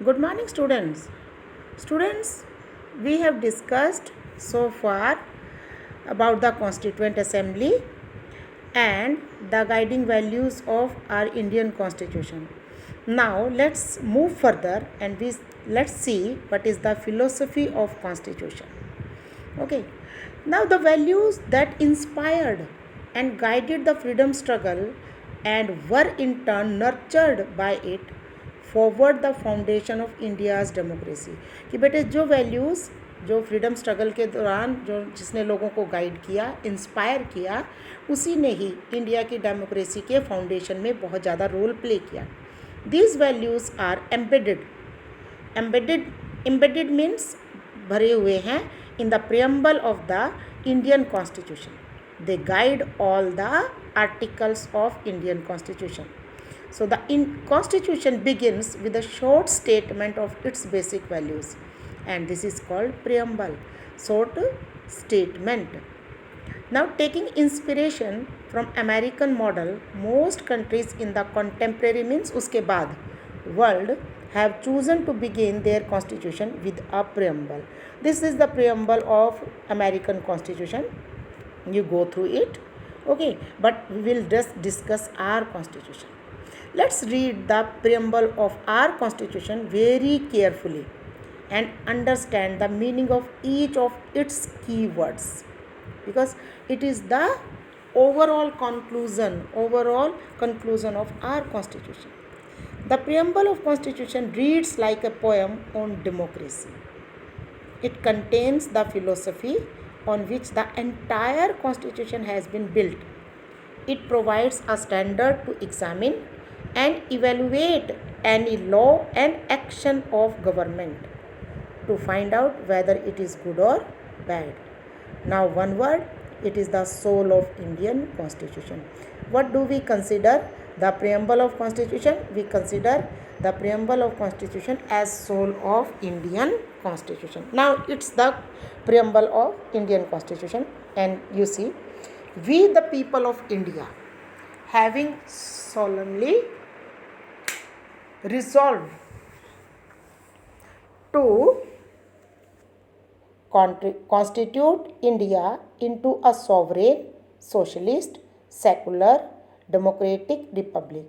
Good morning, students. Students, we have discussed so far about the Constituent Assembly and the guiding values of our Indian Constitution. Now, let's move further and let's see what is the philosophy of Constitution. Okay. Now, the values that inspired and guided the freedom struggle and were in turn nurtured by it forward the foundation of India's democracy कि बेटे जो values जो freedom struggle के दौरान जो जिसने लोगों को गाइड किया इंस्पायर किया उसी ने ही इंडिया की डेमोक्रेसी के फाउंडेशन में बहुत ज़्यादा रोल प्ले किया. These values are embedded means भरे हुए हैं in the preamble of the Indian constitution. They guide all the articles of Indian constitution. So the constitution begins with a short statement of its basic values, and this is called preamble, short statement. Now, taking inspiration from American model, most countries in the contemporary means uske baad world have chosen to begin their constitution with a preamble. This is the preamble of American constitution. You go through it, okay, but we will just discuss our constitution. Let's read the preamble of our constitution very carefully and understand the meaning of each of its key words, because it is the overall conclusion of our constitution. The preamble of constitution reads like a poem on democracy. It contains the philosophy on which the entire constitution has been built. It provides a standard to examine and evaluate any law and action of government to find out whether it is good or bad. Now, one word, it is the soul of Indian Constitution. What do we consider the preamble of Constitution? We consider the preamble of Constitution as soul of Indian Constitution. Now, it's the preamble of Indian Constitution, and you see, we the people of India, having solemnly resolved to constitute India into a sovereign, socialist, secular, democratic republic.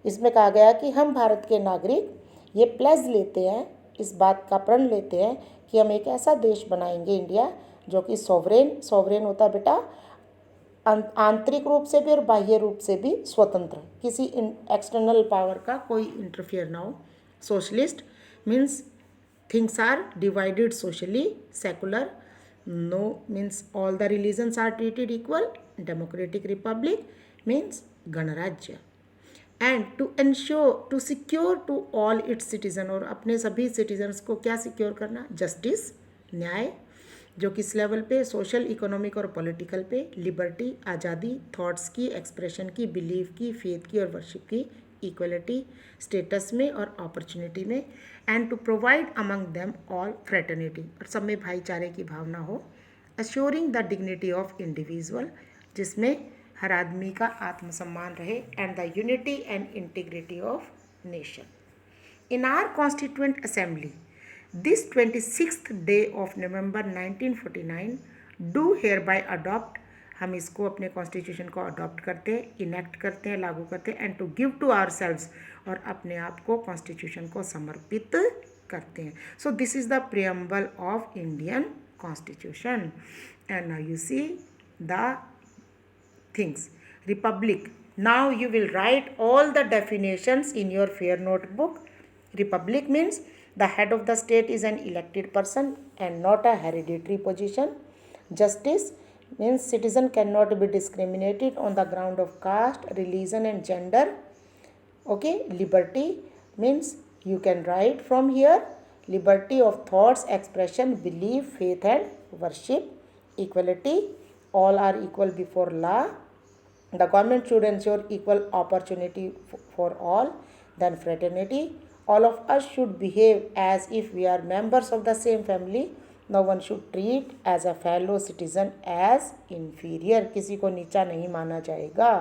इसमें कहा गया कि हम भारत के नागरिक ये pledge लेते हैं, इस बात का प्रण लेते हैं कि हम एक ऐसा देश बनाएंगे इंडिया जो कि सॉवरेन होता बेटा आंतरिक रूप से भी और बाह्य रूप से भी स्वतंत्र, किसी एक्सटर्नल पावर का कोई इंटरफियर ना हो. Socialist means things are divided socially. Secular no means all the religions are treated equal. Democratic republic means गणराज्य. And to ensure to secure to all its citizen, और अपने सभी सिटीजन्स को क्या सिक्योर करना? जस्टिस, न्याय, जो किस लेवल पे? सोशल, इकोनॉमिक और पॉलिटिकल पे. लिबर्टी, आज़ादी, थॉट्स की, एक्सप्रेशन की, बिलीफ की, फेथ की और वर्शिप की. इक्वलिटी, स्टेटस में और अपॉर्चुनिटी में. And to provide among them all fraternity, और सब में भाईचारे की भावना हो. Assuring the dignity of individual, जिसमें हर आदमी का आत्मसम्मान रहे. And the unity and integrity of nation. In our Constituent Assembly, this 26th day of November 1949 do hereby adopt, हम इसको अपने कॉन्स्टिट्यूशन को अडॉप्ट करते हैं, इनेक्ट करते हैं, लागू करते हैं. And to give to ourselves, और अपने आप को कॉन्स्टिट्यूशन को समर्पित करते हैं. So this is the preamble of Indian constitution. And now you see the things. Republic. Now you will write all the definitions in your fair notebook. Republic means the head of the state is an elected person and not a hereditary position. Justice means citizen cannot be discriminated on the ground of caste, religion and gender. Okay. Liberty means you can write from here liberty of thoughts, expression, belief, faith and worship. Equality, all are equal before law. The government should ensure equal opportunity for all. Then fraternity, all of us should behave as if we are members of the same family. No one should treat as a fellow citizen as inferior. किसी को नीचा नहीं माना जाएगा.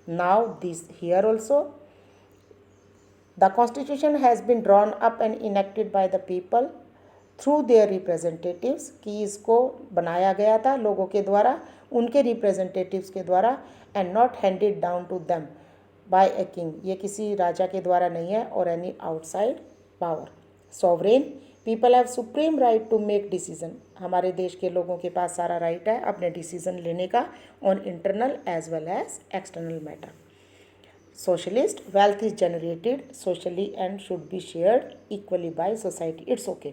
Now this here also The constitution has been drawn up and enacted by the people through their representatives, कि इसको बनाया गया था लोगों के द्वारा, उनके रिप्रेजेंटेटिव्स के द्वारा, and not handed down to them by a king, ये किसी राजा के द्वारा नहीं है, और any outside power. Sovereign, people have supreme right to make decision, हमारे देश के लोगों के पास सारा राइट है अपने डिसीजन लेने का on internal as well as external matter. Socialist, wealth is generated socially and should be shared equally by society. It's okay.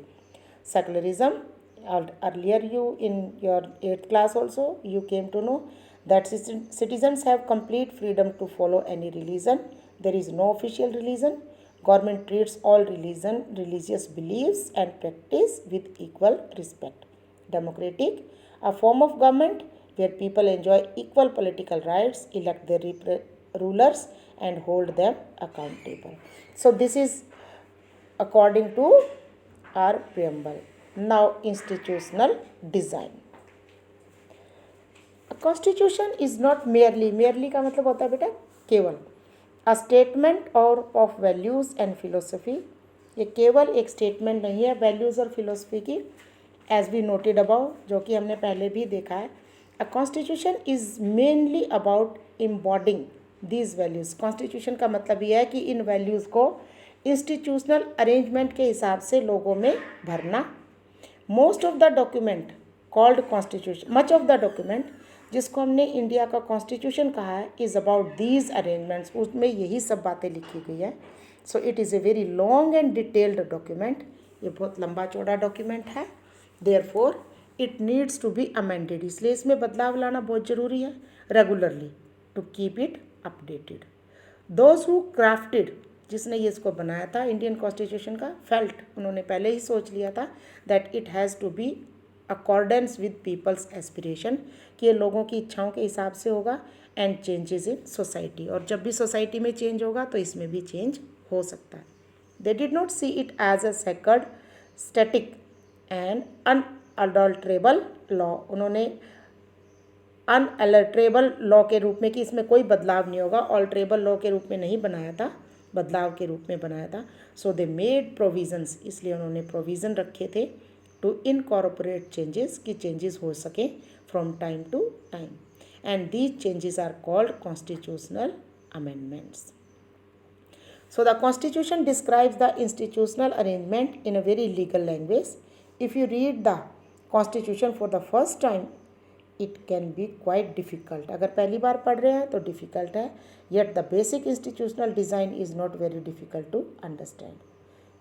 Secularism, earlier you in your 8th class also you came to know that citizens have complete freedom to follow any religion. There is no official religion. Government treats all religious beliefs and practice with equal respect. Democratic, a form of government where people enjoy equal political rights, elect their rulers and hold them accountable. So this is according to our preamble. Now institutional design. A constitution is not merely का मतलब होता है बेटा केवल a statement और of values and philosophy, ये केवल एक स्टेटमेंट नहीं है वैल्यूज़ और फिलोसफी की, as we noted above, जो कि हमने पहले भी देखा है। A constitution is mainly about embodying these values. Constitution का मतलब यह है कि इन वैल्यूज़ को इंस्टीट्यूशनल अरेंजमेंट के हिसाब से लोगों में भरना। Most of the document called constitution, much of the document जिसको हमने इंडिया का कॉन्स्टिट्यूशन कहा है, इज़ अबाउट दीज अरेंजमेंट्स, उसमें यही सब बातें लिखी गई है। So it is a very long and detailed document, ये बहुत लंबा चौड़ा डॉक्यूमेंट है। Therefore it needs to be amended, इसलिए इसमें बदलाव लाना बहुत ज़रूरी है regularly to keep it updated. Those who crafted, जिसने ये इसको बनाया था इंडियन कॉन्स्टिट्यूशन का, फेल्ट, उन्होंने पहले ही सोच लिया था that it has to be accordance with people's aspiration, कि ये लोगों की इच्छाओं के हिसाब से होगा, एंड चेंजेस इन सोसाइटी, और जब भी सोसाइटी में चेंज होगा तो इसमें भी चेंज हो सकता है। They did not see it as a sacred, static and unadulterable law, उन्होंने अनअल्टरेबल लॉ के रूप में कि इसमें कोई बदलाव नहीं होगा, ऑल्टरेबल लॉ के रूप में नहीं बनाया था, बदलाव के रूप में बनाया था। सो दे मेड प्रोविजंस, इसलिए उन्होंने प्रोविज़न रखे थे टू इनकॉर्पोरेट चेंजेस, कि चेंजेस हो सके from time to time, and these changes are called constitutional amendments. So the constitution describes the institutional arrangement in a very legal language. If you read the constitution for the first time, it can be quite difficult. अगर पहली बार पढ़ रहे हैं तो difficult है, yet the basic institutional design is not very difficult to understand.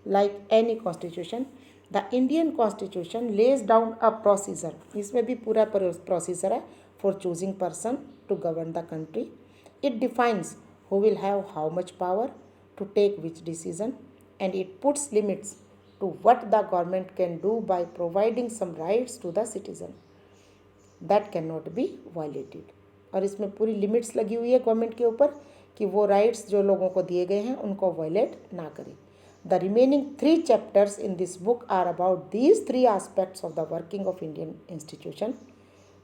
Like any constitution, the Indian constitution lays down a procedure. इसमें भी पूरा procedure है for choosing person to govern the country. It defines who will have how much power to take which decision, and it puts limits to what the government can do by providing some rights to the citizen that cannot be violated. और इसमें पूरी limits लगी हुई है government के ऊपर कि वो राइट्स जो लोगों को दिए गए हैं उनको वायलेट ना करें. The remaining 3 chapters in this book are about these 3 aspects of the working of Indian institution.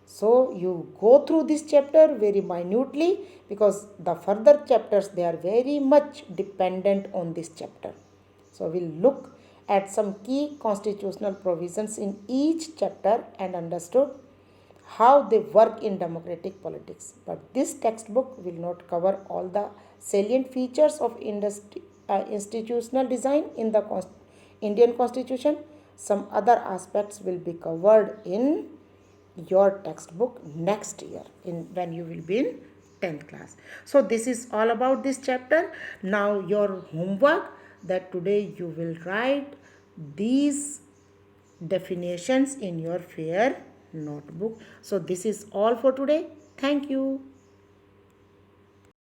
So you go through this chapter very minutely, because the further chapters, they are very much dependent on this chapter. So we'll look at some key constitutional provisions in each chapter and understood how they work in democratic politics. But this textbook will not cover all the salient features of institutional design in the Indian Constitution. Some other aspects will be covered in your textbook next year when you will be in 10th class. So this is all about this chapter. Now your homework, that today you will write these definitions in your fair notebook. So this is all for today. Thank you.